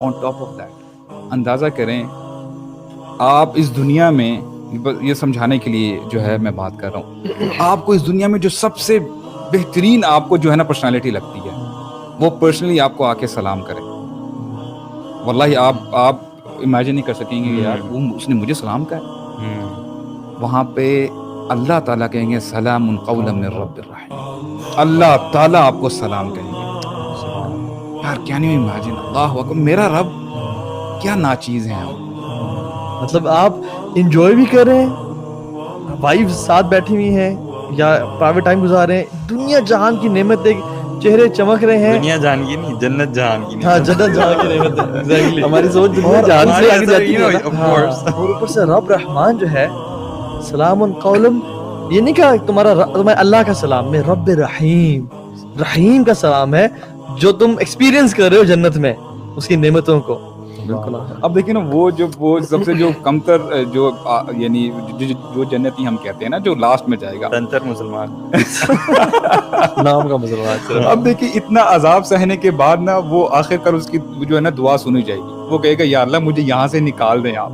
On top of that اندازہ کریں آپ اس دنیا میں، یہ سمجھانے کے لیے جو ہے میں بات کر رہا ہوں، آپ کو اس دنیا میں جو سب سے بہترین آپ کو جو ہے نا پرسنالٹی لگتی ہے، وہ پرسنلی آپ کو آ کے سلام کرے، واللہ آپ امیجن نہیں کر سکیں گے کہ یار وہ اس نے مجھے سلام کہا. وہاں پہ اللہ تعالیٰ کہیں گے سلام قولا من رب الرحیم، اللہ تعالیٰ آپ کو سلام کہیں گے. یار کیا نہیں امیجن، اللہ اکبر، میرا رب کیا ناچیز ہیں ہم. مطلب آپ انجوائے بھی کر رہے ہیں، وائف ساتھ بیٹھی ہوئی ہیں یا پرائیویٹ ٹائم گزار رہے ہیں، دنیا جہان کی نعمت دیکھ چہرے چمک رہے ہیں. دنیا جہان کی نہیں، جنت جہان کی. ہاں جنت جہان کی نعمت ہے. ایگزیکٹلی ہماری سوچ دنیا جہان سے آگے جاتی ہے. اور اوپر سے رب رحمان جو ہے سلام قولم، یہ نہیں کہا تمہارا اللہ کا سلام، میں رب رحیم، رحیم کا سلام ہے جو تم ایکسپیرینس کر رہے ہو جنت میں اس کی نعمتوں کو. اب دیکھیں نا وہ سب سے جو کمتر جو یعنی جو جنتی ہم کہتے ہیں نا، جو لاسٹ میں جائے گا، تنتر مسلمان نام کا مسلمان. اب دیکھیں اتنا عذاب سہنے کے بعد نا وہ آخر کر اس کی جو ہے نا دعا سنی جائے گی. وہ کہے گا یا اللہ مجھے یہاں سے نکال دیں آپ.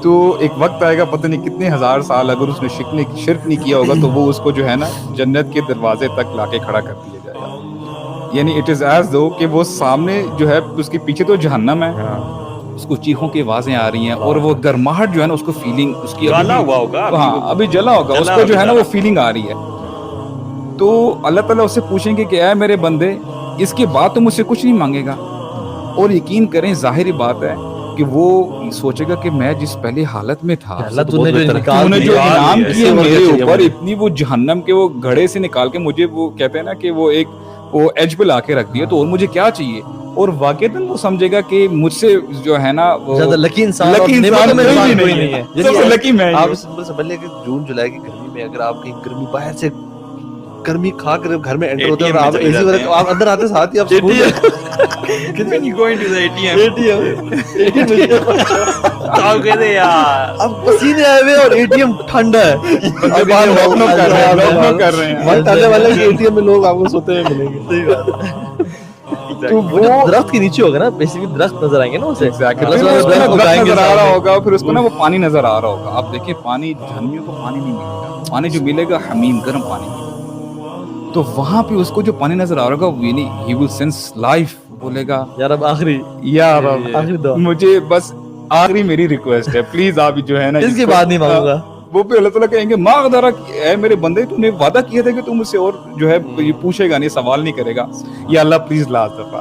تو ایک وقت آئے گا، پتہ نہیں کتنے ہزار سال اگر اس نے شرک نہیں کیا ہوگا تو وہ اس کو جو ہے نا جنت کے دروازے تک لا کے کھڑا کر دیا جائے گا. یعنی اٹ از ایز دو کہ وہ سامنے جو ہے اس کے پیچھے تو جہنم ہے، اس کو چیخوں کی آوازیں آ رہی ہیں اور وہ گرماہٹ جو ہے نا اس کو فیلنگ اس کی جلا ہوا ہوگا، ہاں ابھی جلا ہوگا، اس کو جو ہے نا وہ فیلنگ آ رہی ہے. تو اللہ تعالیٰ اس سے پوچھیں گے کہ اے میرے بندے اس کے بعد تو مجھ سے کچھ نہیں مانگے گا. اور یقین کریں ظاہری بات ہے کہ وہ سوچے گا کہ میں جس پہلے حالت میں تھا، تو نے جو انعام کیے میرے اوپر، اتنی وہ جہنم کے وہ گھڑے سے نکال کے مجھے وہ کہتے ہیں نا کہ وہ ایک وہ ایج پہ لا کے رکھ دیا، تو اور مجھے کیا چاہیے. اور واقعتاً وہ سمجھے گا کہ مجھ سے جو ہے نا زیادہ لکی انسان کوئی نہیں ہے. لکی میں آپ سمپل سمجھ لیں کہ جون جولائی کی گرمی میں اگر آپ کہیں گرمی باہر سے گرمی کھا کر گھر میں انٹر ہوتے ہیں اور آپ اے سی والا آپ اندر آتے ساتھ ہی آپ اب پسینے آئے ہوئے اور اے ٹی ایم ٹھنڈا ہے، اے ٹی ایم میں لوگ آپ کو سوتے ہوئے ملیں گے. صحیح بات ہے. تو وہ درخت کے نیچے ہوگا نا، بیسیکلی درخت نظر آئیں گے نا اسے، نظر آ رہا ہوگا، پھر اس کو نا وہ پانی نظر آ رہا ہوگا. آپ دیکھیں پانی، جہنمیوں کو پانی نہیں ملے گا، پانی جو ملے گا حمیم گرم پانی ملے گا. تو وہاں پہ اس کو جو پانی نظر آ رہا ہوگا یعنی ہی ول سینس لائف، بولے گا یار اب آخری مجھے بس آخری میری ریکویسٹ ہے، پلیز آپ جو ہے نا اس کے بعد نہیں مانگوں گا. وہ پہ اللہ تعالیٰ کہیں گے ماں غدرک، اے میرے بندے تو نے وعدہ کیا تھا کہ تم مجھ سے اور جو ہے یہ پوچھے گا نہیں، سوال نہیں کرے گا. یا اللہ پلیز لاست دفعہ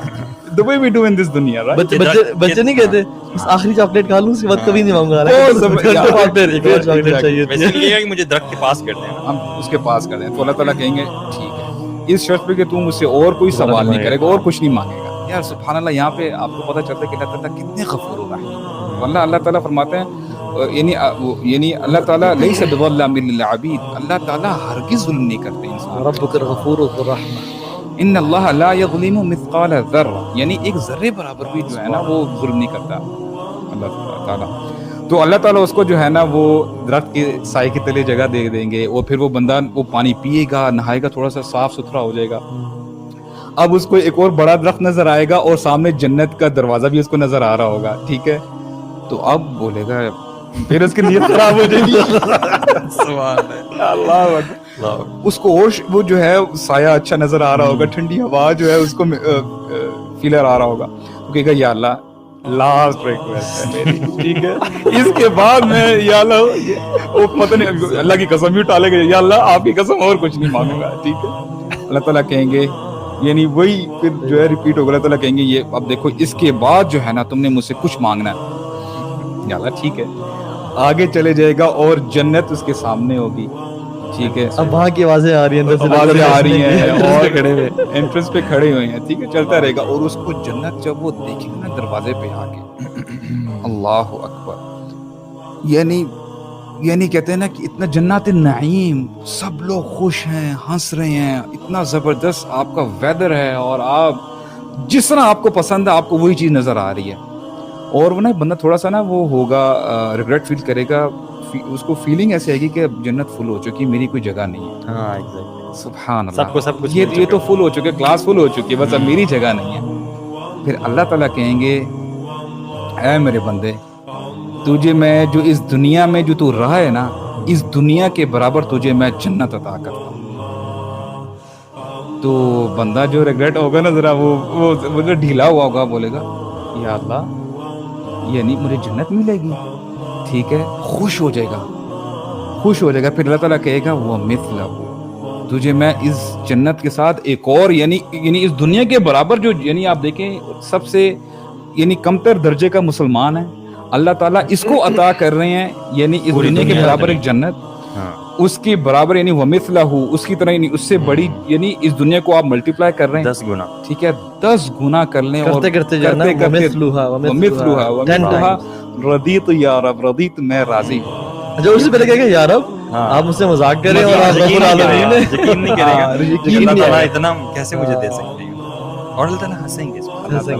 the way we do in this دنیا. بچے نہیں کہتے آخری چاکلیٹ کھا لوں اس کے بعد کبھی نہیں مانگوں گا، مجھے درخت کے پاس کر دیں، ہم اس کے پاس کر دیں. تو اللہ تعالیٰ کہیں گے ٹھیک ہے، اس شرط پہ کہ تم مجھ سے اور کوئی سوال نہیں کرے گا اور کچھ نہیں مانگے گا. یار سبحان اللہ، یہاں پہ آپ کو پتہ چلتا ہے کہ اللہ تعالیٰ کتنے غفور و رحیم. واللہ اللہ تعالیٰ فرماتے ہیں یعنی اللہ تعالیٰ لیس بظلام للعبید، اللہ تعالیٰ ہرگز ظلم نہیں کرتے انسان. ربک الغفور ذو الرحمہ، ان اللہ لا یظلم مثقال ذرہ، یعنی ایک ذرے برابر بھی جو ہے نا وہ ظلم نہیں کرتا اللہ تعالیٰ. تو اللہ تعالیٰ اس کو جو ہے نا وہ درخت کے سائے کے تلے جگہ دے دیں گے، اور پھر وہ بندہ وہ پانی پیے گا، نہائے گا، تھوڑا سا صاف ستھرا ہو جائے گا. اب اس کو ایک اور بڑا درخت نظر آئے گا اور سامنے جنت کا دروازہ بھی اس کو نظر آ رہا ہوگا، ٹھیک ہے. تو اب بولے گا، پھر اس کی نیت خراب ہو جائے گی. اللہ اکبر. اس کو اور وہ جو ہے سایہ اچھا نظر آ رہا ہوگا، ٹھنڈی ہوا جو ہے اس کو فیلر آ رہا ہوگا. تو کہے گا یا اللہ لاسٹ ریکویسٹ ہے میری، ٹھیک ہے، اس کے بعد میں یا اللہ وہ پتہ نہیں اللہ کی قسم بھی ٹالے گا، یا اللہ آپ کی قسم اور کچھ نہیں مانگوں گا، ٹھیک ہے. اللہ تعالیٰ کہیں گے، یعنی وہی پھر جو ہے ریپیٹ ہوگا. اللہ تعالیٰ کہیں گے یہ اب دیکھو اس کے بعد جو ہے نا تم نے مجھ سے کچھ مانگنا ہے. یا اللہ ٹھیک ہے، آگے چلے جائے گا اور جنت اس کے سامنے ہوگی، ٹھیک ہے. اب وہاں کی آوازیں آ رہی ہیں، آوازیں آ رہی ہیں اور انٹرنس پہ کھڑے ہوئے ہیں، ٹھیک ہے، چلتا رہے گا. اور اس کو جنت جب وہ دیکھے گا نا دروازے پہ آ کے، اللہ اکبر، یعنی کہتے ہیں نا کہ اتنا جنات النعیم، سب لوگ خوش ہیں، ہنس رہے ہیں، اتنا زبردست آپ کا ویدر ہے، اور آپ جس طرح آپ کو پسند ہے آپ کو وہی چیز نظر آ رہی ہے. اور وہ نا بندہ تھوڑا سا نا وہ ہوگا، ریگریٹ فیل کرے گا، اس کو فیلنگ ایسی آئے گی کہ جنت فل ہو چکی، میری کوئی جگہ نہیں ہے. ہاں ایگزیکٹلی، سبحان اللہ، سب کچھ یہ تو فل ہو چکے، کلاس فل ہو چکی ہے، بس اب میری جگہ نہیں ہے. پھر اللہ تعالیٰ کہیں گے اے میرے بندے تجھے میں جو اس دنیا میں جو تو رہا ہے نا اس دنیا کے برابر تجھے میں جنت عطا کرتا ہوں. تو بندہ جو ریگریٹ ہوگا نا ذرا وہ جو ڈھیلا ہوا ہوگا بولے گا یا اللہ یعنی مجھے جنت ملے گی. ٹھیک ہے خوش ہو جائے گا پھر اللہ تعالیٰ کہے گا وہ مثلہ تجھے میں اس جنت کے ساتھ ایک اور یعنی اس دنیا کے برابر جو یعنی آپ دیکھیں سب سے یعنی کمتر درجے کا مسلمان ہے اللہ تعالیٰ اس کو عطا کر رہے ہیں یعنی اس دنیا کے برابر ایک جنت اس کے برابر یعنی ومثلہ اس کی طرح یعنی اس سے بڑی یعنی اس دنیا کو آپ ملٹیپلائی کر رہے ہیں 10 گنا. ٹھیک ہے 10 گنا کر لیں اور کرتے ومثلھا رضیت یا رب رضیت میں راضی ہوں. جو اس سے پہلے کہے یا رب آپ مجھ سے مذاق کریں اور آپ رب العالمین یقین نہیں کرے گا. اللہ تعالیٰ اتنا کیسے مجھے دے سکتے ہیں اور اللہ تعالیٰ ہنسیں گے اس پر.